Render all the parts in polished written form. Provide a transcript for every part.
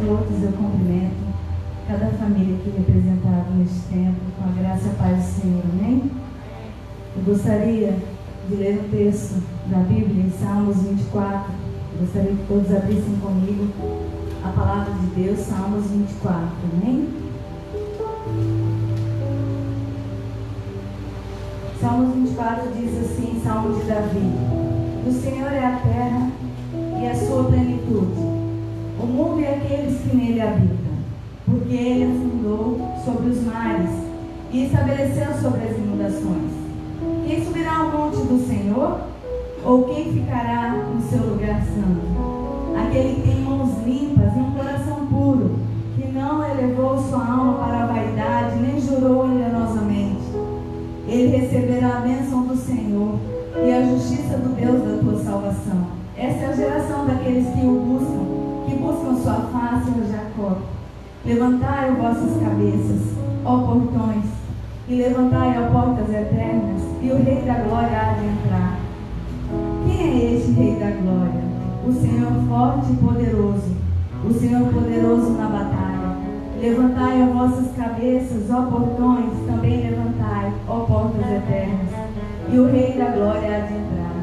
todos, eu cumprimento cada família aqui representada neste tempo, com a graça e a paz do Senhor, amém? Eu gostaria de ler um texto da Bíblia em Salmos 24, eu gostaria que todos abrissem comigo a palavra de Deus, Salmos 24, amém? Salmos 24 diz assim, Salmo de Davi: do Senhor é a terra e a sua plenitude, o mundo e aqueles que nele habitam, porque ele afundou sobre os mares e estabeleceu sobre as inundações. Quem subirá ao monte do Senhor? Ou quem ficará no seu lugar santo? Aquele que tem mãos limpas e um coração puro, que não elevou sua alma para a vaidade, nem jurou enganosamente. Ele receberá a bênção do Senhor e a justiça do Deus da tua salvação. Essa é a geração daqueles que o buscam, que buscam sua face, ó Jacó. Levantai vossas cabeças, ó portões, e levantai, ó portas eternas, e o Rei da Glória há de entrar. Quem é este Rei da Glória? O Senhor forte e poderoso, o Senhor poderoso na batalha. Levantai, ó vossas cabeças, ó portões, também levantai, ó portas eternas, e o Rei da Glória há de entrar.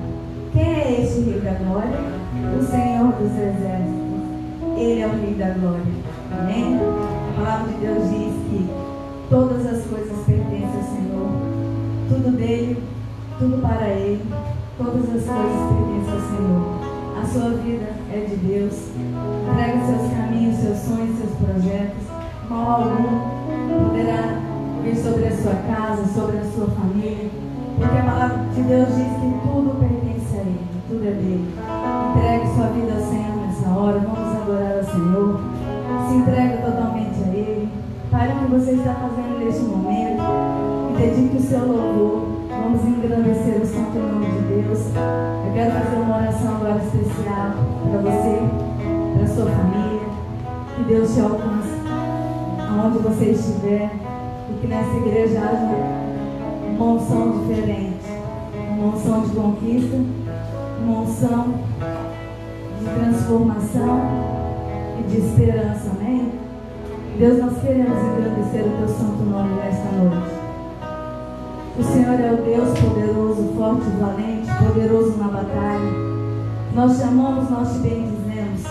Quem é este Rei da Glória? O Senhor dos Exércitos. Ele é o Rei da Glória. Amém? A palavra de Deus diz que todas as coisas pertencem ao Senhor, tudo dele, tudo para ele, todas as coisas pertencem ao Senhor. A sua vida é de Deus. Entrega seus caminhos, seus sonhos, seus projetos. Mal algum poderá vir sobre a sua casa, sobre a sua família, porque a palavra de Deus diz que tudo pertence a Ele, tudo é dele. Entregue sua vida ao Senhor nessa hora. Vamos adorar ao Senhor. Se entregue totalmente a Ele. Pare o que você está fazendo neste momento e dedique o seu louvor. Vamos engrandecer o santo nome de Deus. Eu quero fazer uma oração agora especial para você, para a sua família. Que Deus te alcance aonde você estiver e que nessa igreja haja uma unção diferente, uma unção de conquista, uma unção de transformação e de esperança, amém? Deus, nós queremos engrandecer o teu santo nome nesta noite. O Senhor é o Deus poderoso, forte e valente, poderoso na batalha. Nós te amamos, nós te bendizemos.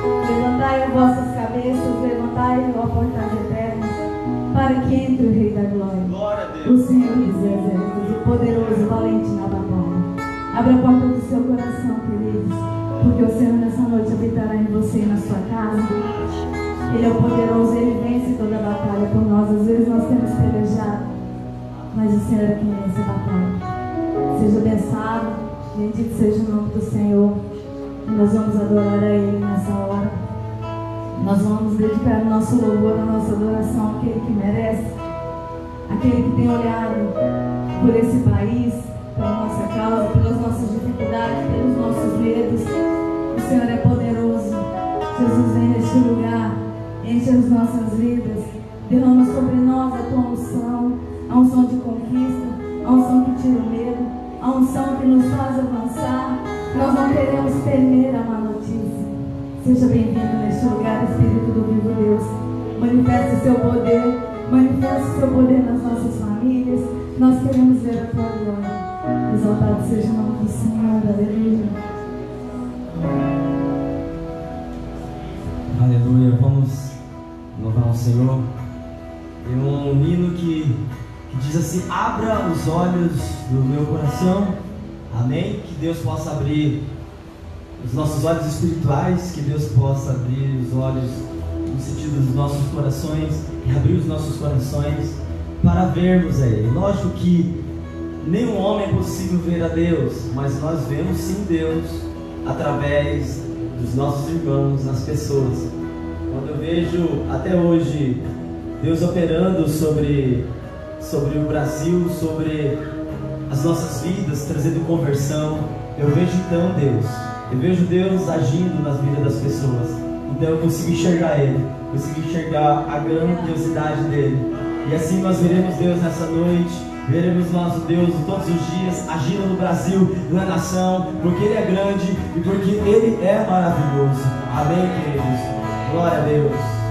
Levantai as vossas cabeças, levantai, ó portas eternas, para que entre o Rei da Glória, o Senhor dos Exércitos, o poderoso, valente na batalha. Abra a porta do seu coração, queridos, porque o Senhor nessa noite habitará em você e na sua casa. Ele é o poderoso, Ele vence toda a batalha por nós. Às vezes nós temos pelejado, mas o Senhor é quem vence a batalha. Seja abençoado, bendito seja o nome do Senhor. E nós vamos adorar a Ele nessa hora. Nós vamos dedicar o nosso louvor, a nossa adoração àquele que merece, aquele que tem olhado por esse país, pela nossa causa, pelas nossas dificuldades, pelos nossos medos. O Senhor é poderoso. Jesus, vem neste lugar, enche as nossas vidas, derrama sobre nós a tua unção, a unção de conquista, a unção que tira o medo, a unção que nos faz avançar. Nós não queremos temer a má notícia. Seja bem-vindo neste lugar, Espírito do vivo Deus. Manifesta o seu poder, manifesta o seu poder nas nossas famílias. Nós queremos ver a tua glória. Exaltado seja o nome do Senhor. Aleluia. Aleluia. Vamos louvar o Senhor. Tem um hino que diz assim: abra os olhos do meu coração. Amém? Que Deus possa abrir os nossos olhos espirituais, que Deus possa abrir os olhos no sentido dos nossos corações, e abrir os nossos corações para vermos a Ele. Lógico que nenhum homem é possível ver a Deus, mas nós vemos sim Deus através dos nossos irmãos, nas pessoas. Quando eu vejo até hoje Deus operando sobre o Brasil, sobre as nossas vidas, trazendo conversão, eu vejo então Deus. Eu vejo Deus agindo nas vidas das pessoas. Então eu consigo enxergar Ele, consigo enxergar a grandiosidade dEle. E assim nós veremos Deus nessa noite, veremos nosso Deus todos os dias agindo no Brasil, na nação, porque Ele é grande e porque Ele é maravilhoso. Amém, queridos? Glória a Deus.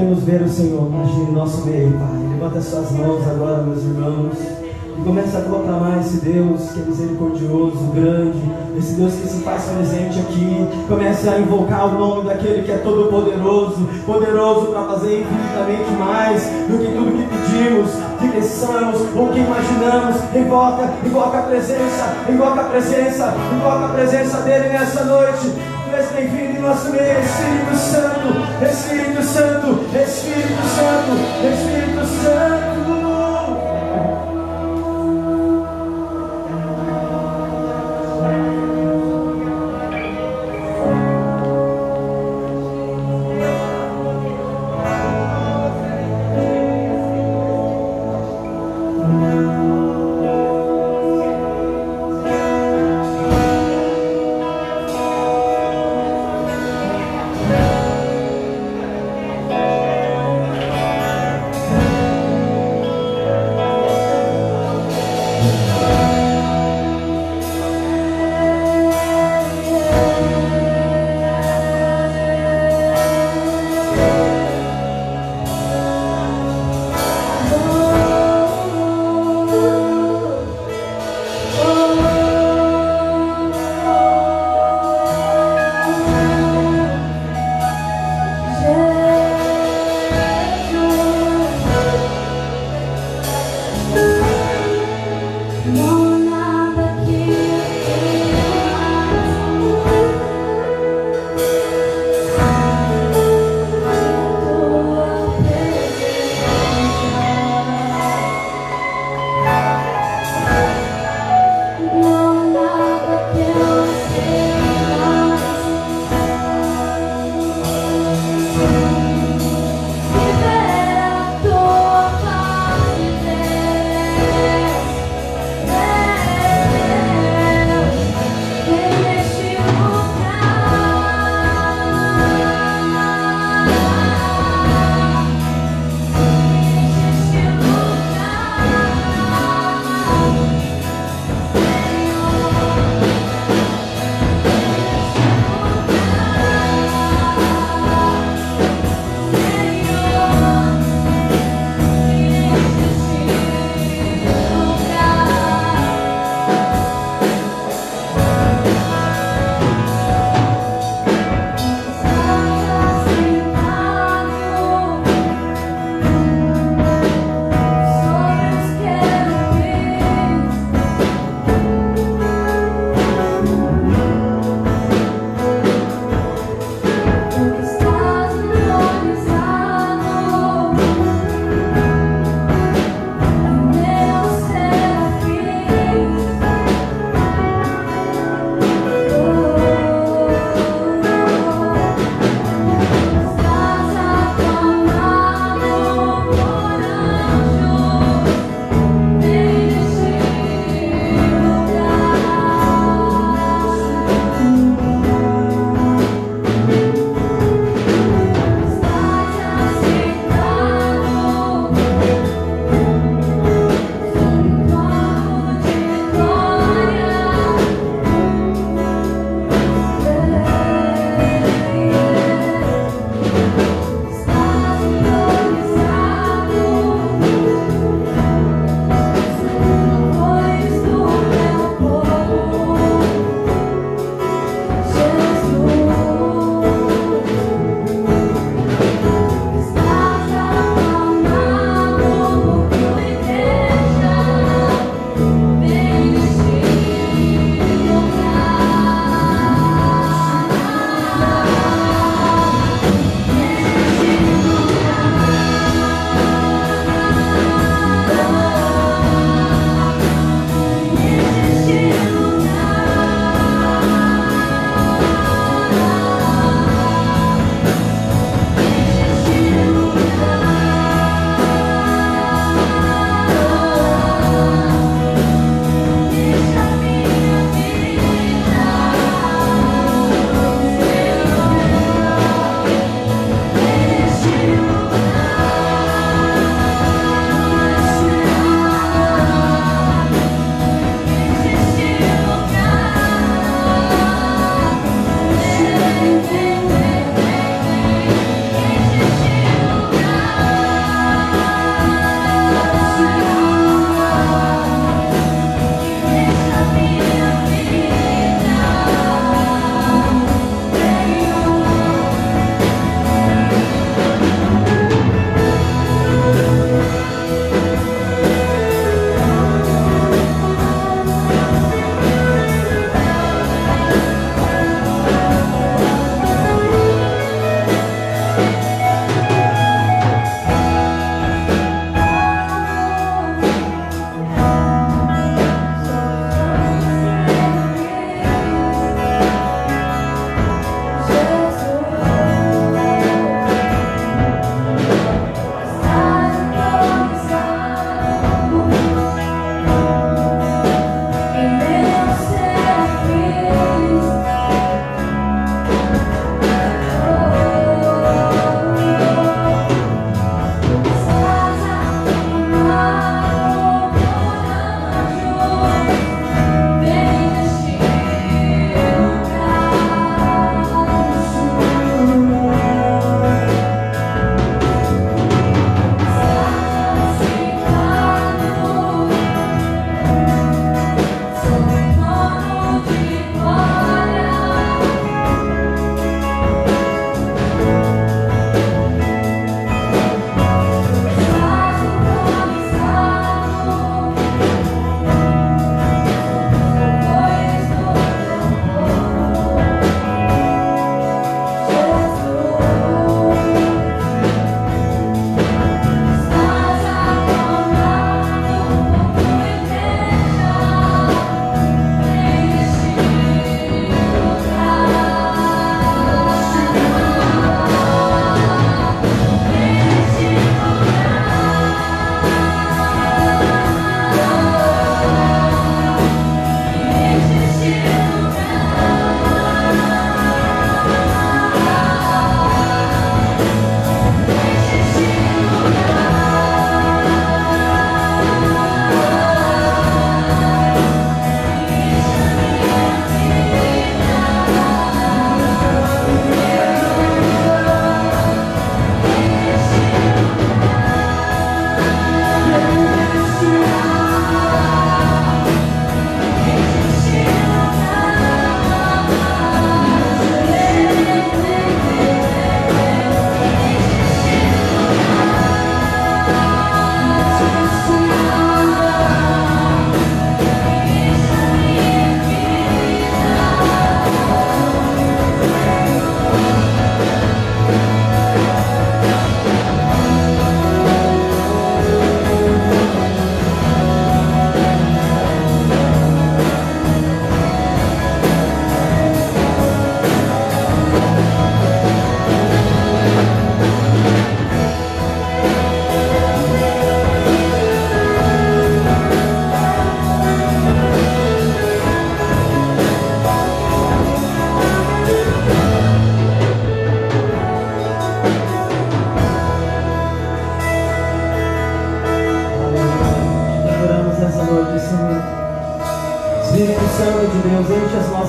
queremos ver o Senhor agir em nosso meio, Pai. Levanta as suas mãos agora, meus irmãos, e começa a proclamar esse Deus que é misericordioso, grande, esse Deus que se faz presente aqui. Começa a invocar o nome daquele que é todo poderoso, poderoso para fazer infinitamente mais do que tudo que pedimos, que pensamos ou que imaginamos. Invoca a presença, invoca a presença, invoca a presença dele nessa noite. Deus bem-vindo em nosso meio, Espírito Santo, Espírito Santo, Espírito Santo, Espírito Santo.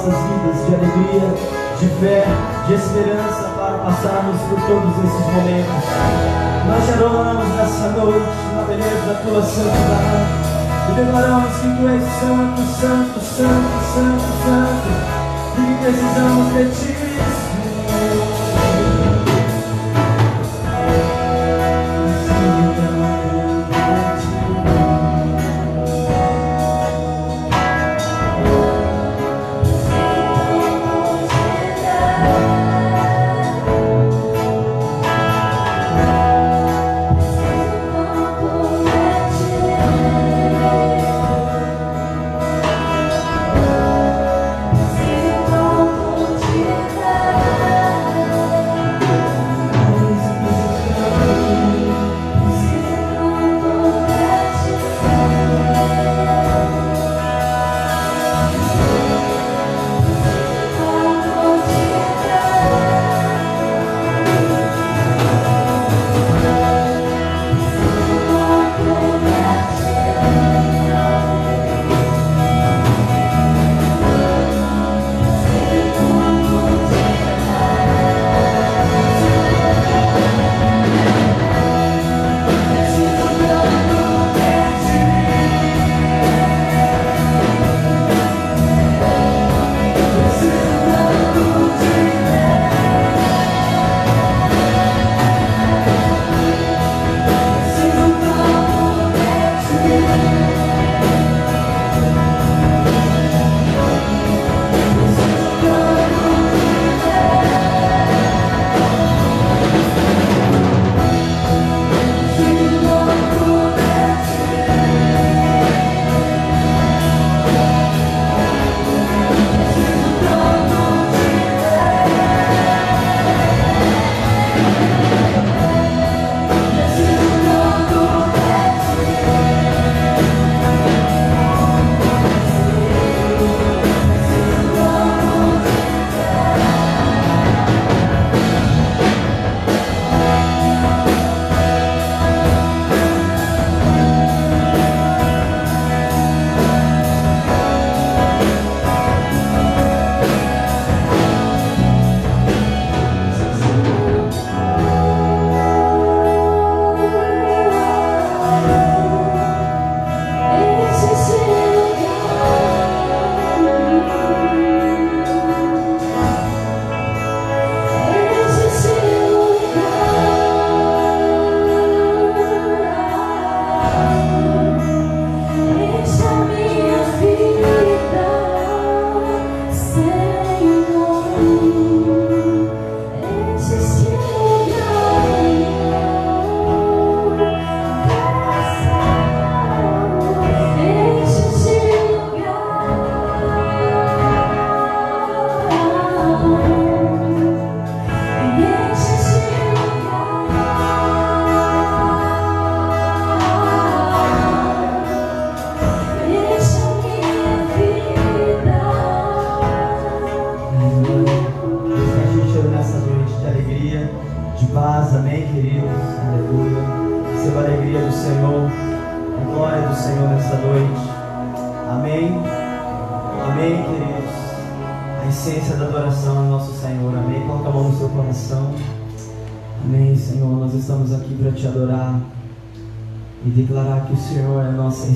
nossas vidas de alegria, de fé, de esperança para passarmos por todos esses momentos. Nós te adoramos nessa noite, na beleza da tua santidade, e declaramos que tu és santo, santo, santo, santo, santo, e que precisamos de ti,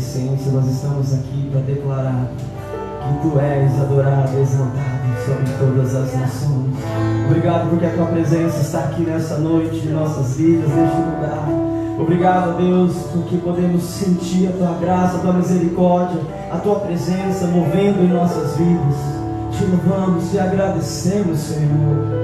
Senhor. Nós estamos aqui para declarar que Tu és adorado, exaltado sobre todas as nações. Obrigado porque a Tua presença está aqui nessa noite, em nossas vidas, neste lugar. Obrigado, Deus, porque podemos sentir a Tua graça, a Tua misericórdia, a Tua presença movendo em nossas vidas. Te louvamos e agradecemos, Senhor.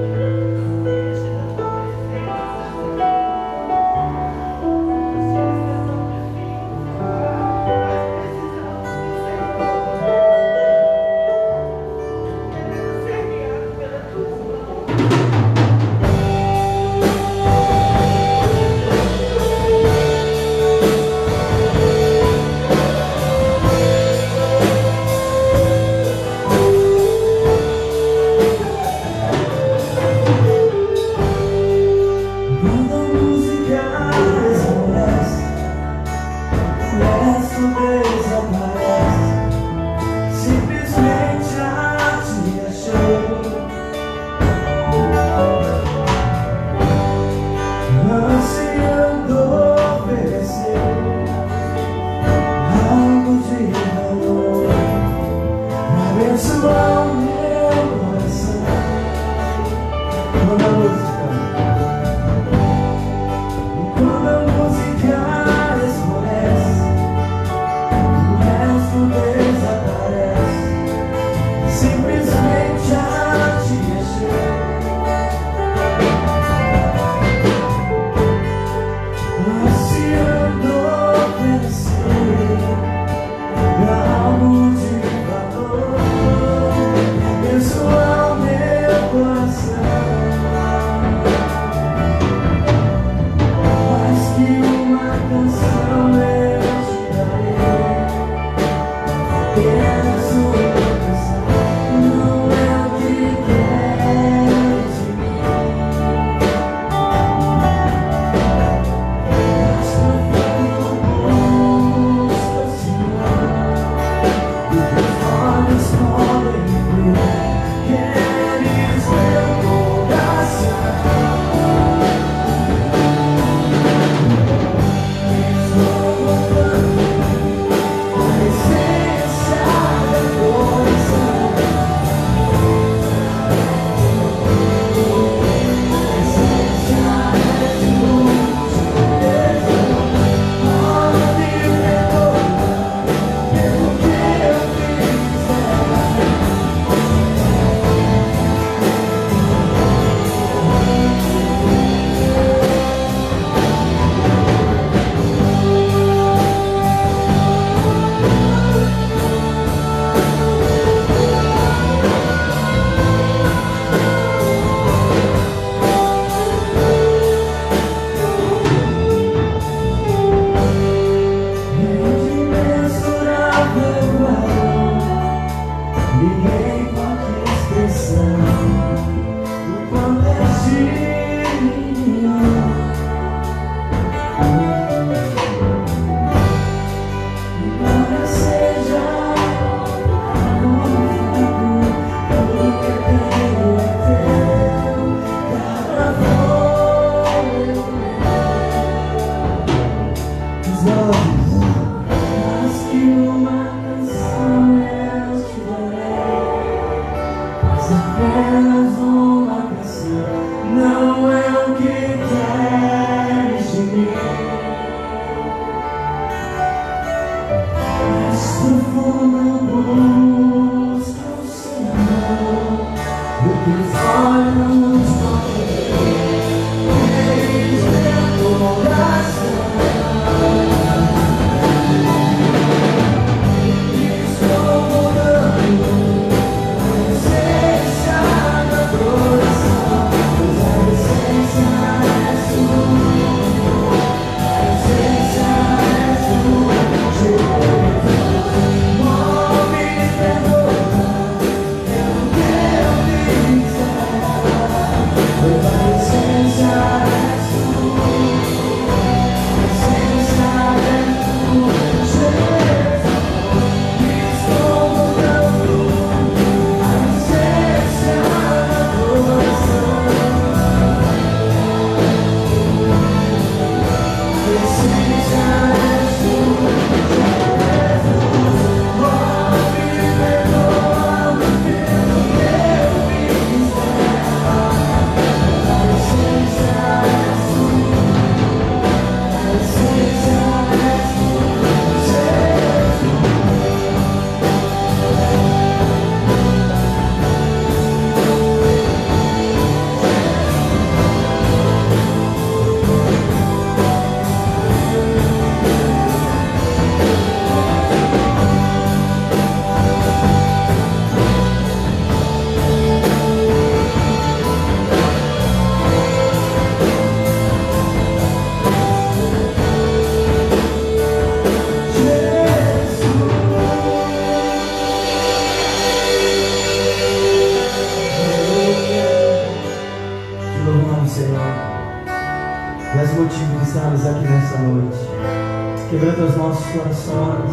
Quebranta os nossos corações.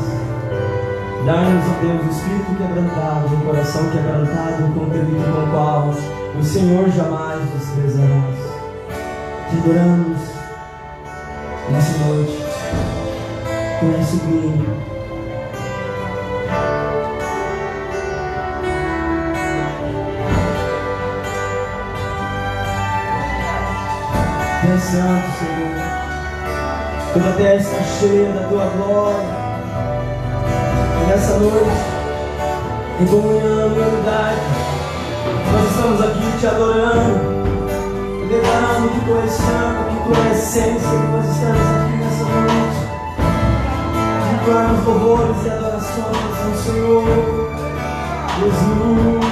Dá-nos, ó Deus, o espírito quebrantado, o coração quebrantado, com contrito com o qual o Senhor jamais desprezarás. Te adoramos nessa noite. Conhece o brilho. Deus Santo, Senhor. Toda a terra está cheia da tua glória. E nessa noite, em comunhão e unidade, nós estamos aqui te adorando, declarando que tu és santo, que tu és essência, que nós estamos aqui nessa noite, declarando louvores e adorações ao Senhor Jesus.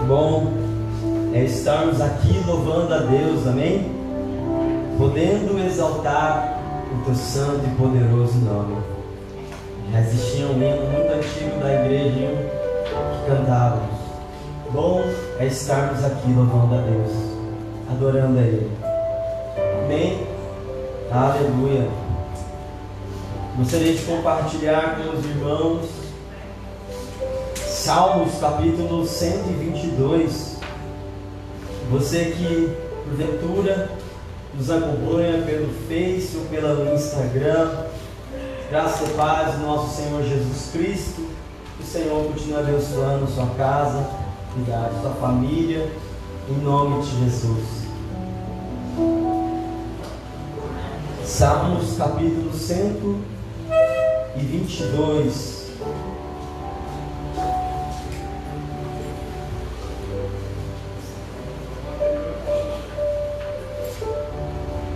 Bom é estarmos aqui louvando a Deus, amém? podendo exaltar o teu santo e poderoso nome. Já existia um hino muito antigo da igreja que cantávamos: bom é estarmos aqui louvando a Deus, adorando a Ele. Amém? Aleluia. Gostaria de compartilhar com os irmãos Salmos capítulo 122. Você que porventura nos acompanha pelo Face ou pelo Instagram, graças e paz do nosso Senhor Jesus Cristo, que o Senhor continue abençoando sua casa, sua família, em nome de Jesus. Salmos capítulo 122.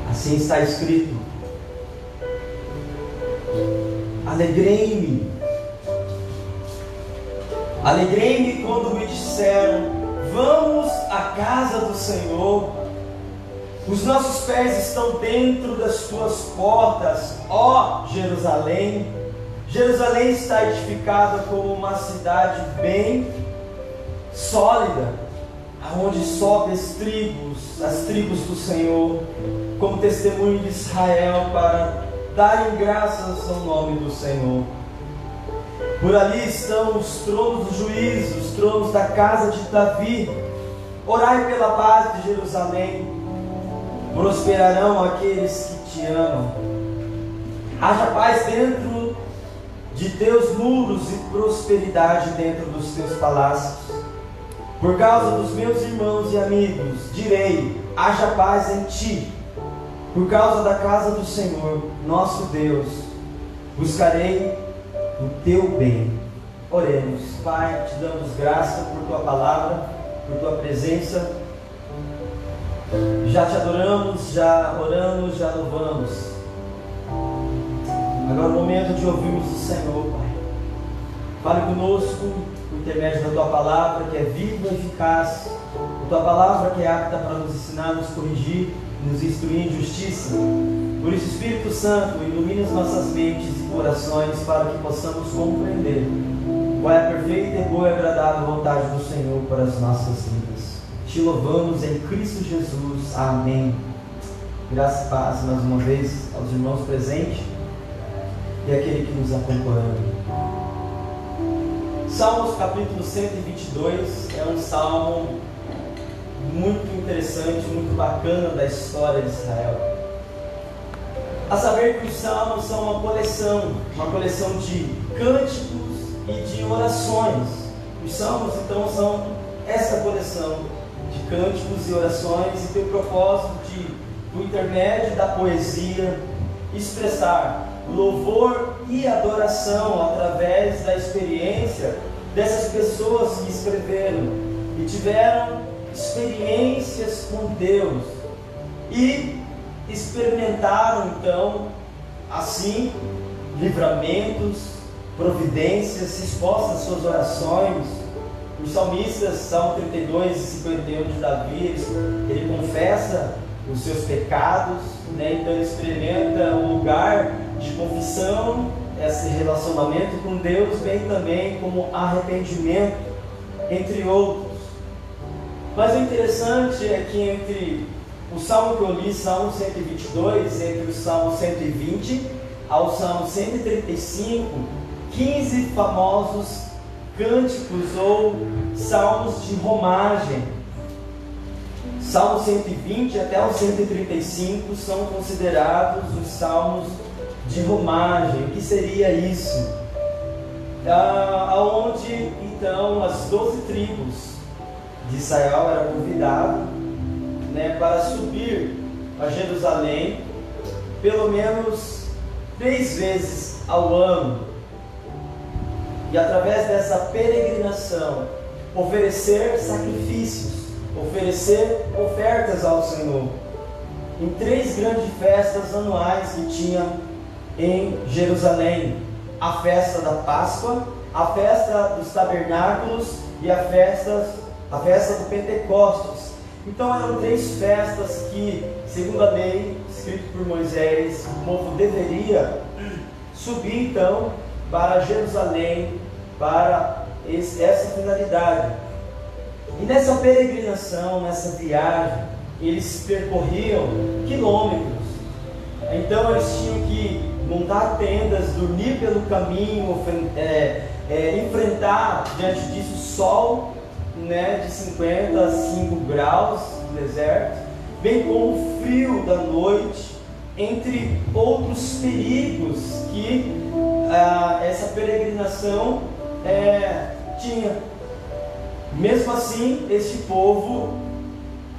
Assim está escrito: alegrei-me quando me disseram, vamos à casa do Senhor. Os nossos pés estão dentro das tuas portas, ó Jerusalém. Jerusalém está edificada como uma cidade bem sólida, aonde sobe as tribos do Senhor, como testemunho de Israel, para darem graças ao nome do Senhor. Por ali estão os tronos do juízo, os tronos da casa de Davi. Orai pela paz de Jerusalém, prosperarão aqueles que te amam. Haja paz dentro de teus muros e prosperidade dentro dos teus palácios. Por causa dos meus irmãos e amigos, direi, haja paz em ti. Por causa da casa do Senhor, nosso Deus, buscarei o teu bem. Oremos. Pai, te damos graça por tua palavra, por tua presença. Já te adoramos, já oramos, já louvamos. Agora é o momento de ouvirmos o Senhor, Pai. Fale conosco por intermédio da tua palavra, que é viva e eficaz, a tua palavra que é apta para nos ensinar, nos corrigir, nos instruir em justiça. Por isso, Espírito Santo, ilumine as nossas mentes e corações para que possamos compreender qual é a perfeita e boa e agradável vontade do Senhor para as nossas vidas. Te louvamos em Cristo Jesus. Amém. Graças e paz mais uma vez aos irmãos presentes e àquele que nos acompanha. Salmos capítulo 122 é um salmo muito interessante, muito bacana da história de Israel. A saber que os salmos são uma coleção de cânticos e de orações. Os salmos então são essa coleção de cânticos e orações e tem o propósito de, por intermédio da poesia, expressar louvor e adoração através da experiência dessas pessoas que escreveram e tiveram experiências com Deus e experimentaram então assim livramentos, providências, respostas às suas orações. Os salmistas, Salmo 32 e 51 de Davi, ele confessa os seus pecados, né? Então ele experimenta um lugar de confissão, esse relacionamento com Deus, bem também como arrependimento, entre outros. Mas o interessante é que entre o salmo que eu li, Salmo 122, entre o Salmo 120 ao Salmo 135, 15 famosos cânticos ou salmos de romagem. Salmo 120 até o 135 são considerados os salmos de romagem. O que seria isso? Aonde então as 12 tribos de Israel eram convidadas, né, para subir a Jerusalém pelo menos 3 vezes ao ano e através dessa peregrinação oferecer sacrifícios, oferecer ofertas ao Senhor em 3 grandes festas anuais que tinha em Jerusalém: a festa da Páscoa, a festa dos tabernáculos e a festa do Pentecostes. Então eram 3 festas que segundo a lei, escrito por Moisés, o povo deveria subir então para Jerusalém, para essa finalidade. E nessa peregrinação, nessa viagem, eles percorriam quilômetros. Então eles tinham que montar tendas, dormir pelo caminho, enfrentar diante disso o sol, de 55 graus no deserto, bem como o frio da noite, entre outros perigos que essa peregrinação tinha. Mesmo assim, este povo,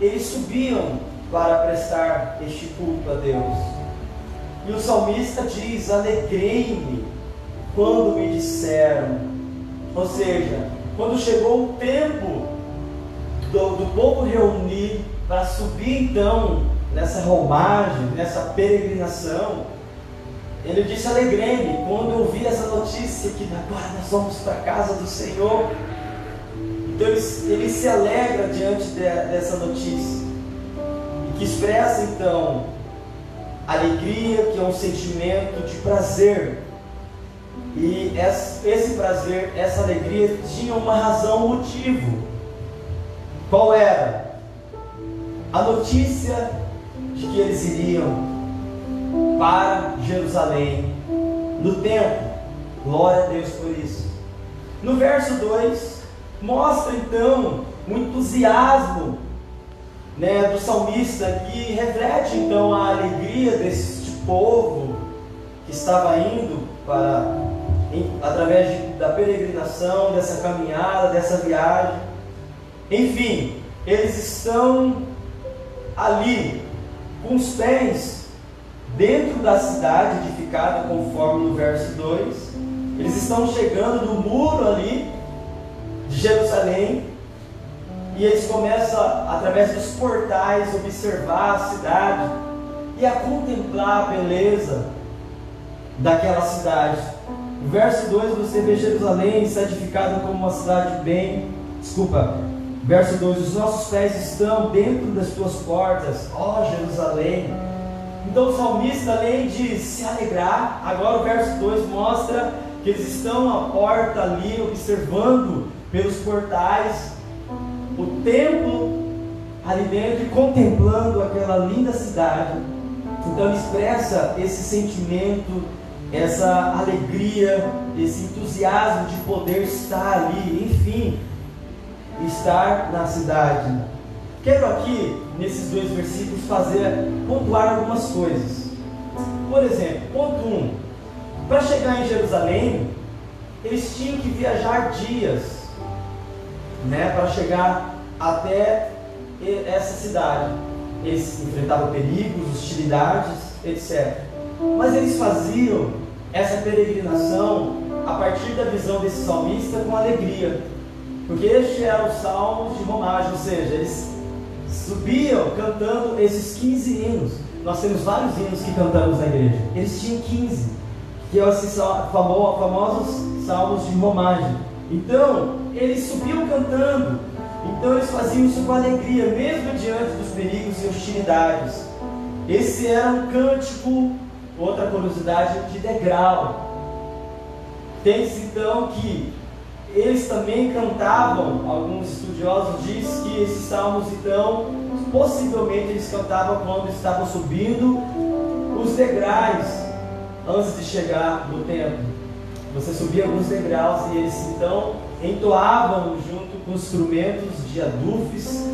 eles subiam para prestar este culto a Deus. E o salmista diz: alegrei-me quando me disseram. Ou seja, quando chegou o tempo do povo reunir para subir então nessa romagem, nessa peregrinação, ele disse: alegrei-me quando eu ouvi essa notícia que agora nós vamos para a casa do Senhor. Então ele se alegra diante dessa notícia, e que expressa então alegria, que é um sentimento de prazer. E esse prazer, essa alegria tinha uma razão, um motivo. Qual era? A notícia de que eles iriam para Jerusalém no templo. Glória a Deus por isso. No verso 2 mostra então o entusiasmo do salmista, que reflete então a alegria deste povo que estava indo através da peregrinação, dessa caminhada, dessa viagem. Enfim, eles estão ali com os pés dentro da cidade edificada, conforme no verso 2. Eles estão chegando no muro ali de Jerusalém, e eles começam, através dos portais, observar a cidade e a contemplar a beleza daquela cidade. No verso 2 você vê Jerusalém está edificada como uma cidade verso 2: os nossos pés estão dentro das tuas portas, ó Jerusalém. Então o salmista, além de se alegrar, agora o verso 2 mostra que eles estão à porta ali, observando pelos portais o templo ali dentro e contemplando aquela linda cidade. Então ele expressa esse sentimento, essa alegria, esse entusiasmo de poder estar ali, enfim, estar na cidade. Quero aqui, nesses 2 versículos, pontuar algumas coisas. Por exemplo, ponto 1: para chegar em Jerusalém, eles tinham que viajar dias, para chegar até essa cidade. Eles enfrentavam perigos, hostilidades, etc. Mas eles faziam essa peregrinação a partir da visão desse salmista com alegria, porque este era o salmo de romagem, ou seja, eles subiam cantando esses 15 hinos. Nós temos vários hinos que cantamos na igreja. Eles tinham 15, que são esses famosos salmos de romagem. Então, eles subiam cantando. Então, eles faziam isso com alegria, mesmo diante dos perigos e hostilidades. Esse era um cântico, outra curiosidade, de degrau. Tem-se então que eles também cantavam, alguns estudiosos dizem que esses salmos então, possivelmente eles cantavam quando estavam subindo os degraus antes de chegar no templo. Você subia alguns degraus e eles então entoavam junto com instrumentos de adufes,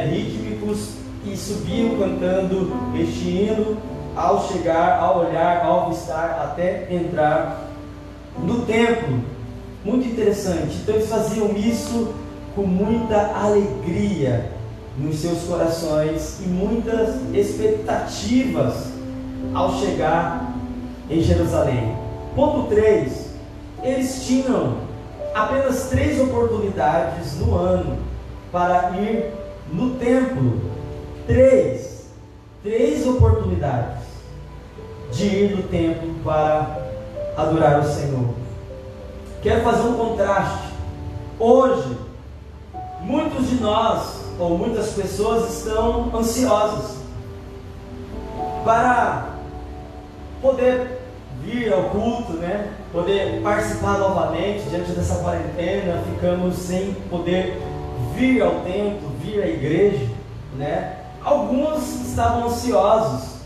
rítmicos, e subiam cantando este hino ao chegar, ao olhar, ao avistar, até entrar no templo. Muito interessante. Então eles faziam isso com muita alegria nos seus corações e muitas expectativas ao chegar em Jerusalém. Ponto 3: eles tinham apenas 3 oportunidades no ano para ir no templo. 3 oportunidades de ir no templo para adorar o Senhor. Quero fazer um contraste. Hoje, muitos de nós, ou muitas pessoas, estão ansiosas. para poder vir ao culto, né? Poder participar novamente diante dessa quarentena. Ficamos sem poder vir ao templo, vir à igreja, né? Alguns estavam ansiosos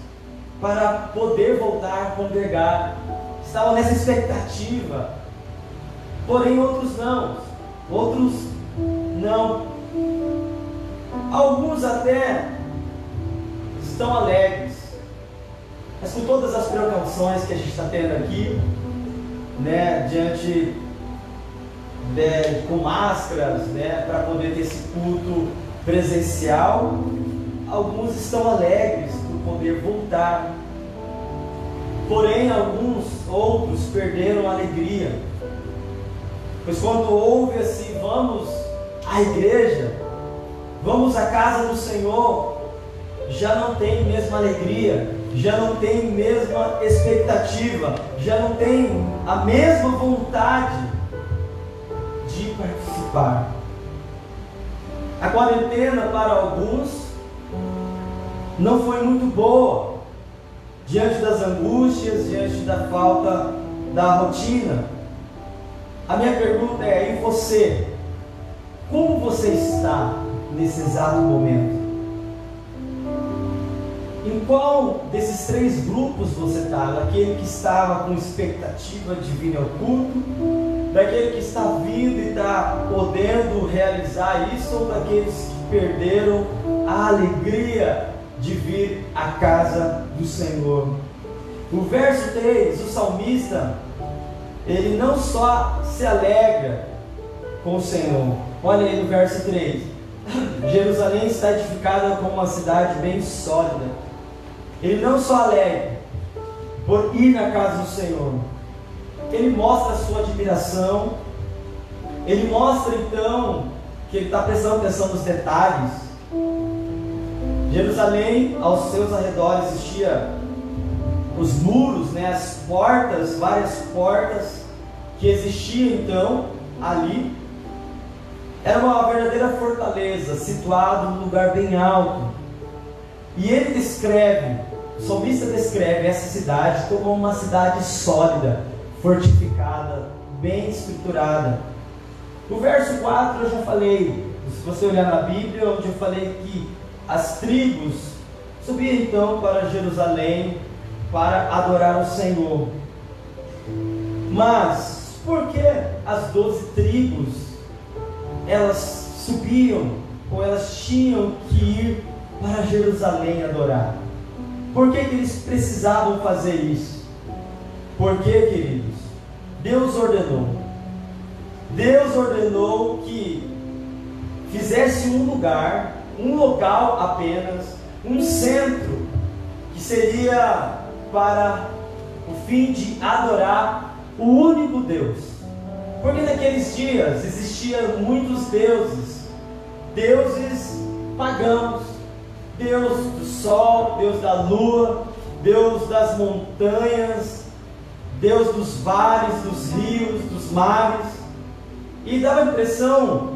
para poder voltar a congregar, estavam nessa expectativa, porém outros não. Alguns até estão alegres, mas com todas as precauções que a gente está tendo aqui, né, com máscaras, né, para poder ter esse culto presencial, alguns estão alegres por poder voltar, porém outros perderam a alegria, pois quando houve assim, vamos à igreja, vamos à casa do Senhor, já não tem mesma alegria, já não tem mesma expectativa, já não tem a mesma vontade de participar. A quarentena para alguns não foi muito boa, diante das angústias, diante da falta da rotina. A minha pergunta é: e você? Como você está nesse exato momento? Em qual desses 3 grupos você está? Daquele que estava com expectativa de vir ao culto, daquele que está vindo e está podendo realizar isso, ou daqueles que perderam a alegria de vir à casa do Senhor? O verso 3, o salmista, ele não só se alegra com o Senhor. Olha aí no verso 3: Jerusalém está edificada como uma cidade bem sólida. Ele não só alegra por ir na casa do Senhor, ele mostra a sua admiração, ele mostra então que ele está prestando atenção nos detalhes. Jerusalém, aos seus arredores existia os muros, né, as portas, várias portas que existiam então ali. Era uma verdadeira fortaleza, situado num lugar bem alto. E ele o salmista descreve essa cidade como uma cidade sólida, fortificada, bem estruturada. No verso 4 eu já falei, se você olhar na Bíblia, onde eu falei que as tribos subiam então para Jerusalém para adorar o Senhor. Mas por que as 12 tribos elas subiam, ou elas tinham que ir para Jerusalém adorar? Por que eles precisavam fazer isso? Porque, queridos, Deus ordenou que fizesse um local apenas, um centro, que seria para o fim de adorar o único Deus. Porque naqueles dias existiam muitos deuses pagãos, Deus do sol, Deus da lua, Deus das montanhas, Deus dos vales, dos rios, dos mares. E dava a impressão,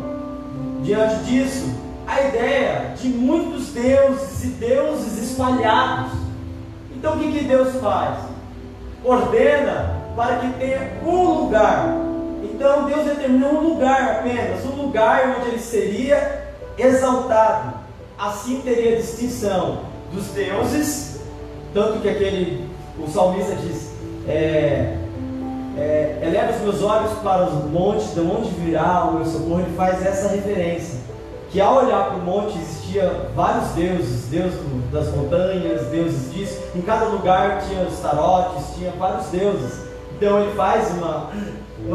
diante disso, a ideia de muitos deuses e deuses espalhados. Então o que Deus faz? Ordena para que tenha um lugar. Então Deus determinou um lugar apenas, um lugar onde ele seria exaltado. Assim teria distinção dos deuses, tanto que o salmista diz, eleva os meus olhos para os montes, de onde virá o meu socorro. Ele faz essa referência, que ao olhar para o monte existia vários deuses, Deus das montanhas, deuses disso, em cada lugar tinha os tarotes, tinha vários deuses. Então ele faz uma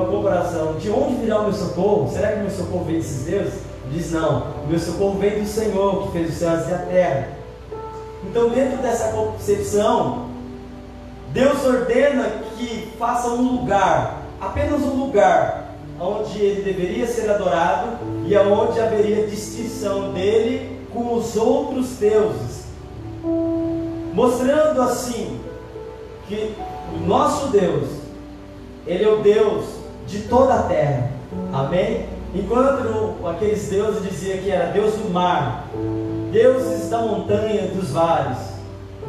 comparação, de onde virá o meu socorro? Será que o meu socorro vem desses deuses? Diz: não, o meu socorro vem do Senhor, que fez os céus e a terra. Então, dentro dessa concepção, Deus ordena que faça um lugar, apenas um lugar, onde ele deveria ser adorado e onde haveria distinção dele com os outros deuses, mostrando assim que o nosso Deus, ele é o Deus de toda a terra. Amém? Enquanto aqueles deuses diziam que era Deus do mar, deuses da montanha, dos vales,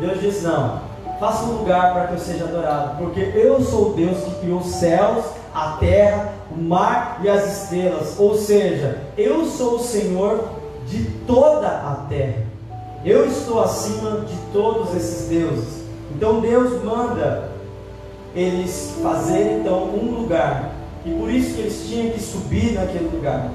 Deus disse: não, faça um lugar para que eu seja adorado, porque eu sou o Deus que criou os céus, a terra, o mar e as estrelas. Ou seja, eu sou o Senhor de toda a terra. Eu estou acima de todos esses deuses. Então Deus manda eles fazerem então um lugar, e por isso que eles tinham que subir naquele lugar,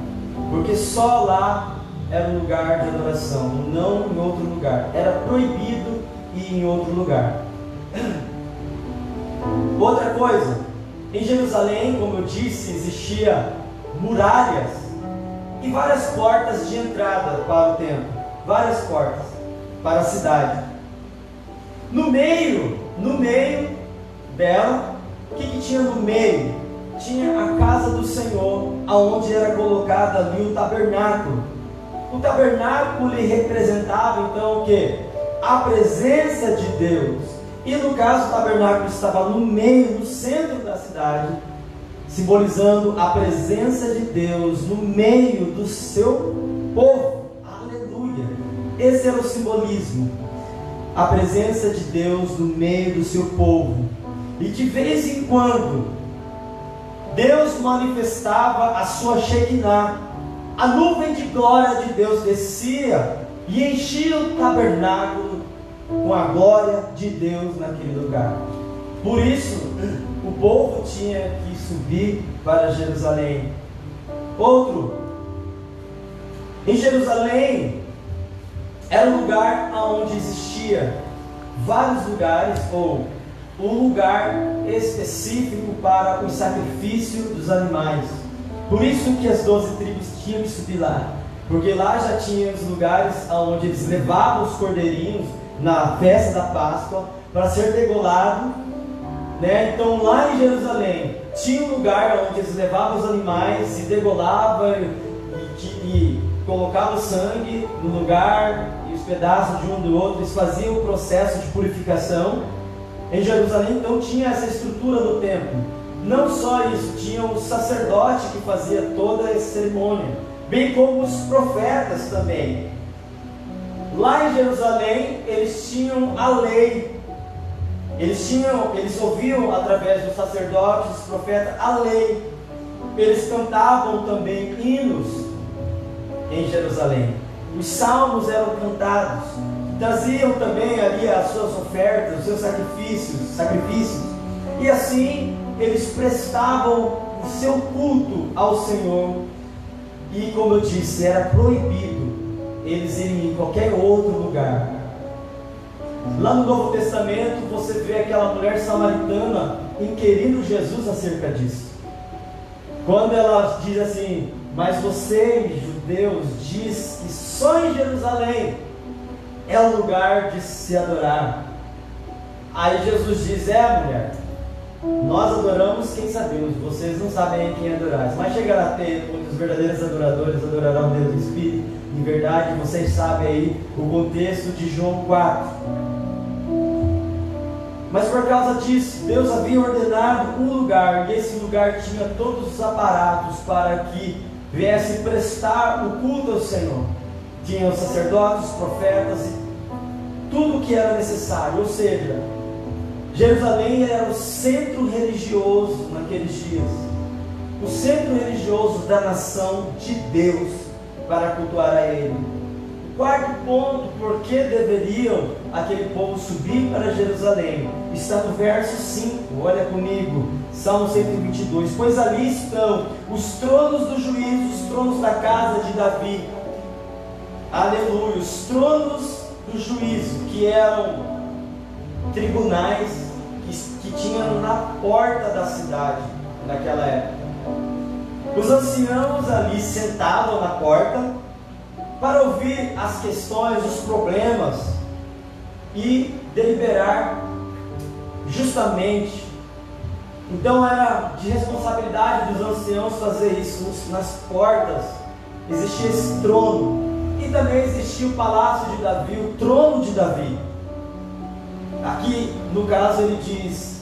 porque só lá era um lugar de adoração, não em outro lugar. Era proibido ir em outro lugar. Outra coisa, em Jerusalém, como eu disse, existia muralhas e várias portas de entrada para o templo, várias portas para a cidade. No meio dela, o que tinha no meio? Tinha a casa do Senhor, aonde era colocado ali o tabernáculo. O tabernáculo lhe representava então o que? A presença de Deus. E no caso, o tabernáculo estava no meio, no centro da cidade, simbolizando a presença de Deus no meio do seu povo. Aleluia! Esse era o simbolismo. A presença de Deus no meio do seu povo. E de vez em quando Deus manifestava a sua Shekinah. A nuvem de glória de Deus descia e enchia o tabernáculo com a glória de Deus naquele lugar. Por isso, o povo tinha que subir para Jerusalém. Outro, em Jerusalém, era um lugar onde existia vários lugares, ou um lugar específico para o sacrifício dos animais. Por isso que as 12 tribos tinham que subir lá, porque lá já tinha os lugares onde eles levavam os cordeirinhos na festa da Páscoa para ser degolado, né? Então lá em Jerusalém tinha um lugar onde eles levavam os animais e degolavam e colocavam o sangue no lugar e os pedaços de um do outro. Eles faziam o processo de purificação. Em Jerusalém então tinha essa estrutura do templo. Não só isso, tinha o sacerdote que fazia toda essa cerimônia, bem como os profetas também. Lá em Jerusalém eles tinham a lei. Eles ouviam através dos sacerdotes, dos profetas, a lei. Eles cantavam também hinos em Jerusalém. Os salmos eram cantados. Traziam também ali as suas ofertas, os seus sacrifícios. E assim eles prestavam o seu culto ao Senhor. E como eu disse, era proibido eles irem em qualquer outro lugar. Lá no Novo Testamento você vê aquela mulher samaritana inquirindo Jesus acerca disso. Quando ela diz assim: mas vocês, judeus, diz que só em Jerusalém é o lugar de se adorar. Aí Jesus diz: mulher, nós adoramos quem sabemos, vocês não sabem quem adorar. Mas chegará a ter, onde os verdadeiros adoradores adorarão Deus em Espírito. Em verdade, vocês sabem aí o contexto de João 4. Mas por causa disso, Deus havia ordenado um lugar, e esse lugar tinha todos os aparatos para que viesse prestar o culto ao Senhor. Tinha os sacerdotes, os profetas e tudo o que era necessário. Ou seja, Jerusalém era o centro religioso naqueles dias, o centro religioso da nação de Deus para cultuar a Ele. O quarto ponto, por que deveriam aquele povo subir para Jerusalém, está no verso 5, olha comigo, Salmo 122. Pois ali estão os tronos do juízo, os tronos da casa de Davi. Aleluia, os tronos do juízo, que eram tribunais que tinham na porta da cidade naquela época. Os anciãos ali sentavam na porta para ouvir as questões, os problemas e deliberar justamente. Então era de responsabilidade dos anciãos fazer isso. Nas portas existia esse trono, e também existia o palácio de Davi, o trono de Davi. Aqui no caso ele diz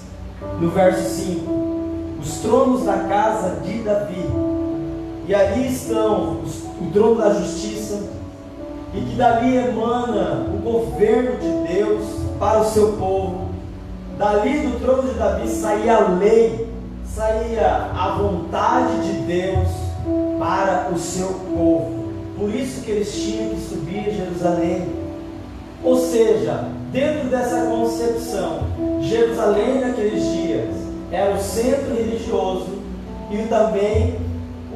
no verso 5, os tronos da casa de Davi, e ali estão o trono da justiça, e que dali emana o governo de Deus, para o seu povo. Dali do trono de Davi saía a lei, saía a vontade de Deus para o seu povo. Por isso que eles tinham que subir a Jerusalém. Ou seja, dentro dessa concepção, Jerusalém naqueles dias era o centro religioso e também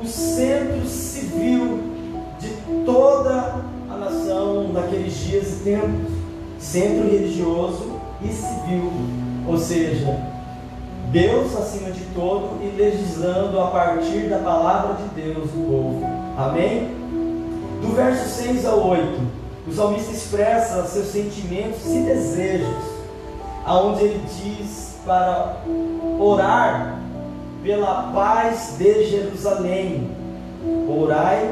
o centro civil de toda a nação naqueles dias e tempos. Centro religioso e civil, ou seja, Deus acima de todo e legislando a partir da palavra de Deus do povo. Amém? Do verso 6 ao 8, o salmista expressa seus sentimentos e desejos, aonde ele diz para orar pela paz de Jerusalém. Orai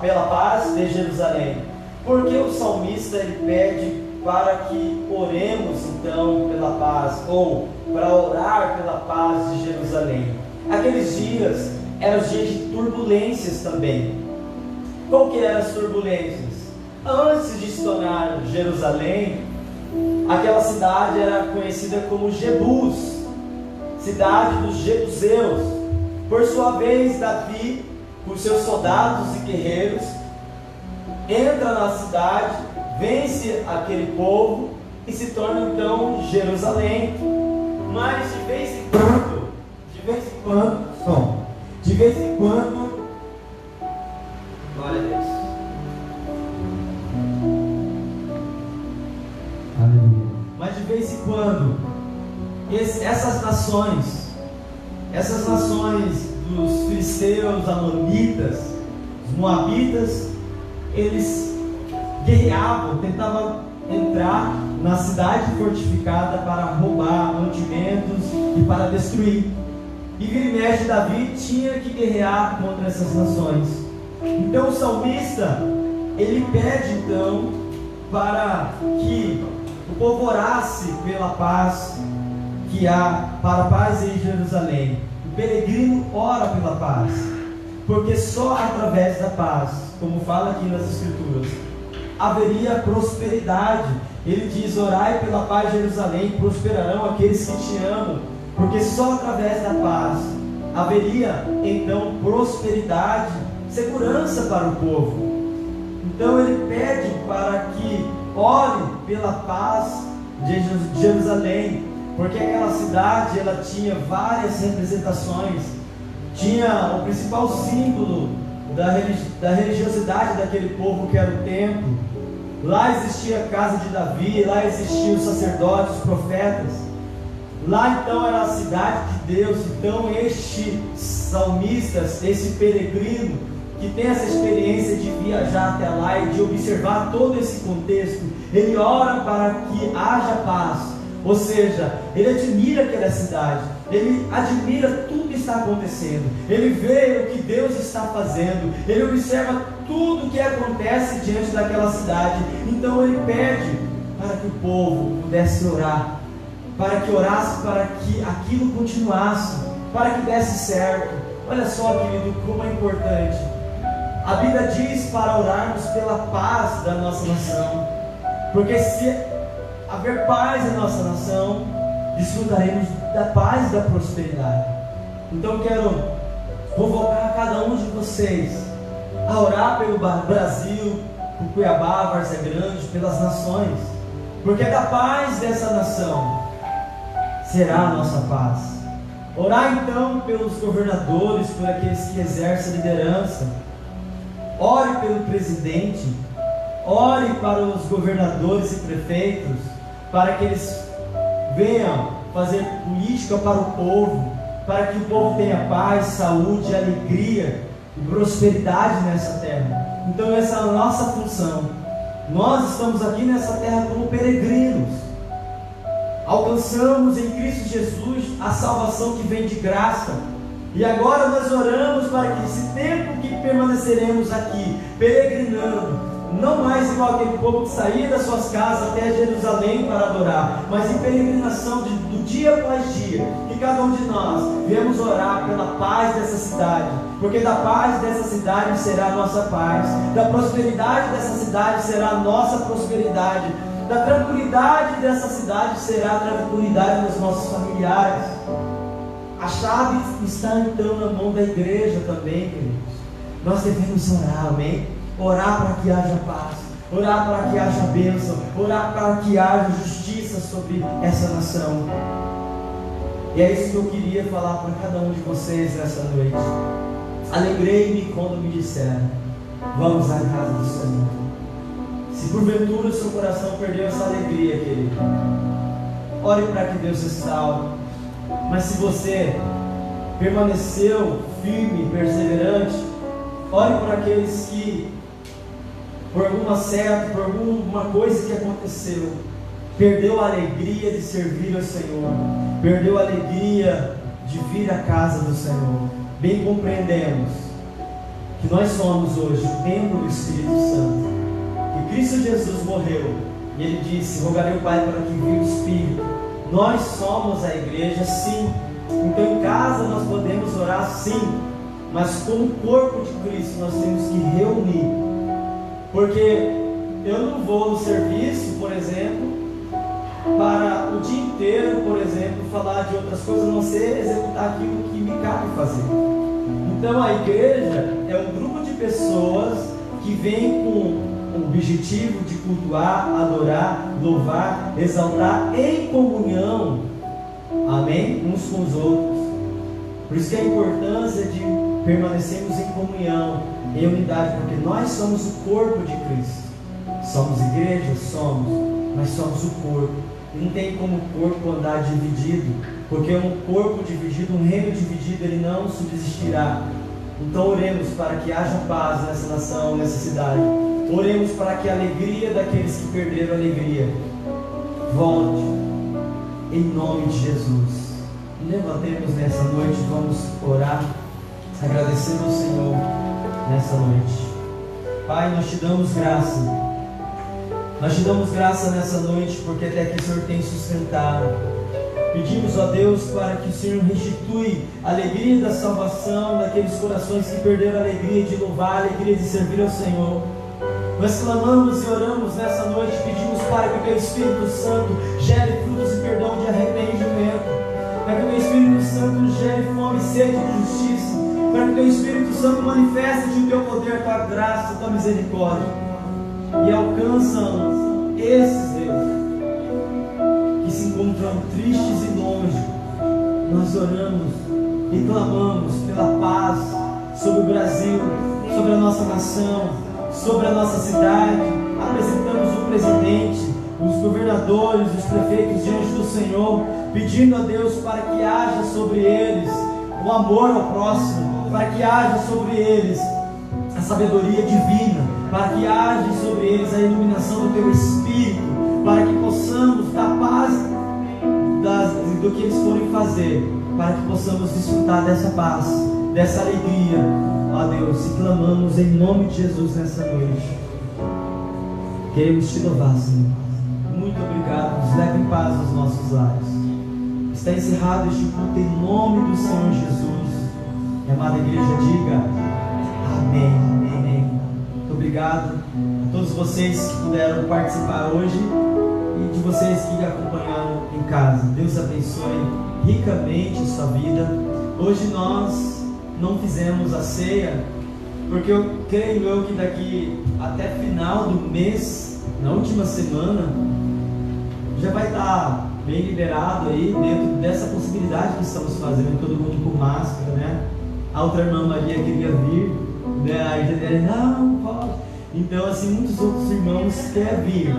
pela paz de Jerusalém. Porque o salmista ele pede para que oremos então pela paz, ou para orar pela paz de Jerusalém? Aqueles dias eram os dias de turbulências também. Qual que eram as turbulências? Antes de se tornar Jerusalém, aquela cidade era conhecida como Jebus, cidade dos jebuseus. Por sua vez, Davi, com seus soldados e guerreiros, entra na cidade, vence aquele povo e se torna então Jerusalém. Mas de vez em quando, glória a Deus. Aleluia. Mas de vez em quando, essas nações dos filisteus, amonitas, os moabitas, eles guerreavam, tentavam entrar na cidade fortificada para roubar mantimentos e para destruir. E vira e mexe, Davi tinha que guerrear contra essas nações. Então o salmista, ele pede então para que o povo orasse pela paz que há, para a paz em Jerusalém. O peregrino ora pela paz, porque só através da paz, como fala aqui nas Escrituras, haveria prosperidade. Ele diz: orai pela paz de Jerusalém, prosperarão aqueles que te amam, porque só através da paz haveria então prosperidade, segurança para o povo. Então ele pede para que ore pela paz de Jerusalém, porque aquela cidade ela tinha várias representações. Tinha o principal símbolo da religiosidade daquele povo, que era o templo. Lá existia a casa de Davi, lá existiam os sacerdotes, os profetas. Lá então era a cidade de Deus. Então este salmista, esse peregrino que tem essa experiência de viajar até lá e de observar todo esse contexto, ele ora para que haja paz. Ou seja, ele admira aquela cidade, ele admira tudo que está acontecendo, ele vê o que Deus está fazendo, ele observa tudo o que acontece diante daquela cidade. Então ele pede para que o povo pudesse orar, para que orasse, para que aquilo continuasse, para que desse certo. Olha só, querido, como é importante. A Bíblia diz para orarmos pela paz da nossa nação, porque se haver paz em nossa nação, desfrutaremos da paz e da prosperidade. Então quero convocar cada um de vocês a orar pelo Brasil, por Cuiabá, Várzea Grande, pelas nações, porque da paz dessa nação será a nossa paz. Orar então pelos governadores, por aqueles que exercem liderança. Ore pelo presidente, ore para os governadores e prefeitos, para que eles venham fazer política para o povo, para que o povo tenha paz, saúde, alegria e prosperidade nessa terra. Então essa é a nossa função. Nós estamos aqui nessa terra como peregrinos. Alcançamos em Cristo Jesus a salvação que vem de graça. E agora nós oramos para que esse tempo que permaneceremos aqui, peregrinando, não mais igual aquele povo que saía das suas casas até Jerusalém para adorar, mas em peregrinação do dia após dia, que cada um de nós viemos orar pela paz dessa cidade, porque da paz dessa cidade será a nossa paz, da prosperidade dessa cidade será a nossa prosperidade, Da tranquilidade dessa cidade será a tranquilidade dos nossos familiares. A chave está então na mão da igreja também, queridos. Nós devemos orar, amém? Orar para que haja paz, orar para que haja bênção, orar para que haja justiça sobre essa nação. E é isso que eu queria falar para cada um de vocês nessa noite. Alegrei-me quando me disseram: vamos à casa do Senhor. Se porventura o seu coração perdeu essa alegria, querido, ore para que Deus restaure. Mas se você permaneceu firme, perseverante, ore por aqueles que, por algum acerto, por alguma coisa que aconteceu, perdeu a alegria de servir ao Senhor, perdeu a alegria de vir à casa do Senhor. Bem compreendemos que nós somos hoje o templo do Espírito Santo, que Cristo Jesus morreu e Ele disse: rogarei ao Pai para que envie o Espírito. Nós somos a igreja, sim. Então em casa nós podemos orar, sim, mas como corpo de Cristo nós temos que reunir, porque eu não vou no serviço, por exemplo, para o dia inteiro, por exemplo, falar de outras coisas, a não ser executar aquilo que me cabe fazer. Então a igreja é um grupo de pessoas que vem com o objetivo de cultuar, adorar, louvar, exaltar em comunhão, amém? Uns com os outros. Por isso que a importância de permanecermos em comunhão, em unidade, porque nós somos o corpo de Cristo. Somos igreja? Somos, mas somos o corpo. E não tem como o corpo andar dividido, porque um corpo dividido, um reino dividido, ele não subsistirá. Então oremos para que haja paz nessa nação, nessa cidade. Oremos para que a alegria daqueles que perderam a alegria volte, em nome de Jesus. Levantemos nessa noite, vamos orar, agradecendo ao Senhor nessa noite. Pai, nós te damos graça. Nós te damos graça nessa noite, porque até aqui o Senhor tem sustentado. Pedimos a Deus para que o Senhor restitui a alegria da salvação daqueles corações que perderam a alegria de louvar, a alegria de servir ao Senhor. Nós clamamos e oramos nessa noite, pedimos, Pai, que o Teu Espírito Santo gere frutos de perdão, de arrependimento, para que o Teu Espírito Santo gere fome e sede de justiça, para que o Teu Espírito Santo manifeste o Teu poder, a Tua graça, a Tua misericórdia, e alcançam esses, Deus, que se encontram tristes e longe. Nós oramos e clamamos pela paz sobre o Brasil, sobre a nossa nação, sobre a nossa cidade. Apresentamos o presidente, os governadores, os prefeitos diante do Senhor, pedindo a Deus para que haja sobre eles o amor ao próximo, para que haja sobre eles a sabedoria divina, para que haja sobre eles a iluminação do Teu Espírito, para que possamos dar paz do que eles forem fazer, para que possamos desfrutar dessa paz, dessa alegria, ó Deus, e clamamos em nome de Jesus nessa noite. Queremos Te louvar, Senhor. Muito obrigado, nos leve em paz aos nossos lares. Está encerrado este culto em nome do Senhor Jesus. E a amada igreja diga amém, amém, amém. Muito obrigado a todos vocês que puderam participar hoje e de vocês que acompanharam em casa. Deus abençoe ricamente a sua vida. Hoje nós não fizemos a ceia, porque eu creio que daqui até final do mês, na última semana, já vai estar bem liberado aí, dentro dessa possibilidade que estamos fazendo, todo mundo com máscara, né? A outra irmã Maria queria vir, né? Aí a gente não pode. Então, assim, muitos outros irmãos querem vir,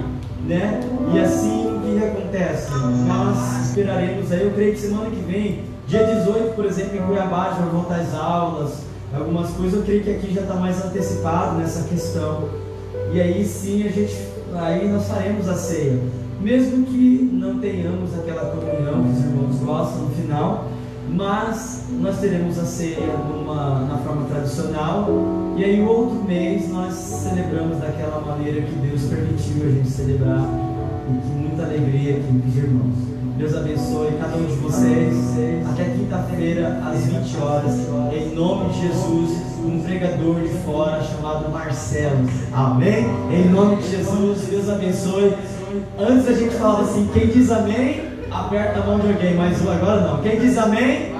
né? E assim, o que acontece? Nós esperaremos aí, eu creio que semana que vem, dia 18, por exemplo, em Cuiabá, já vão voltar as aulas, algumas coisas, eu creio que aqui já está mais antecipado nessa questão. E aí sim, aí nós faremos a ceia. Mesmo que não tenhamos aquela comunhão que os irmãos gostam no final, mas nós teremos a ceia na forma tradicional. E aí o outro mês nós celebramos daquela maneira que Deus permitiu a gente celebrar, e com muita alegria aqui com os irmãos. Deus abençoe cada um de vocês. Até quinta-feira, às 20 horas, em nome de Jesus, um pregador de fora chamado Marcelo. Amém? Em nome de Jesus, Deus abençoe. Antes a gente falava assim, quem diz amém, aperta a mão de alguém, mas agora não. Quem diz amém,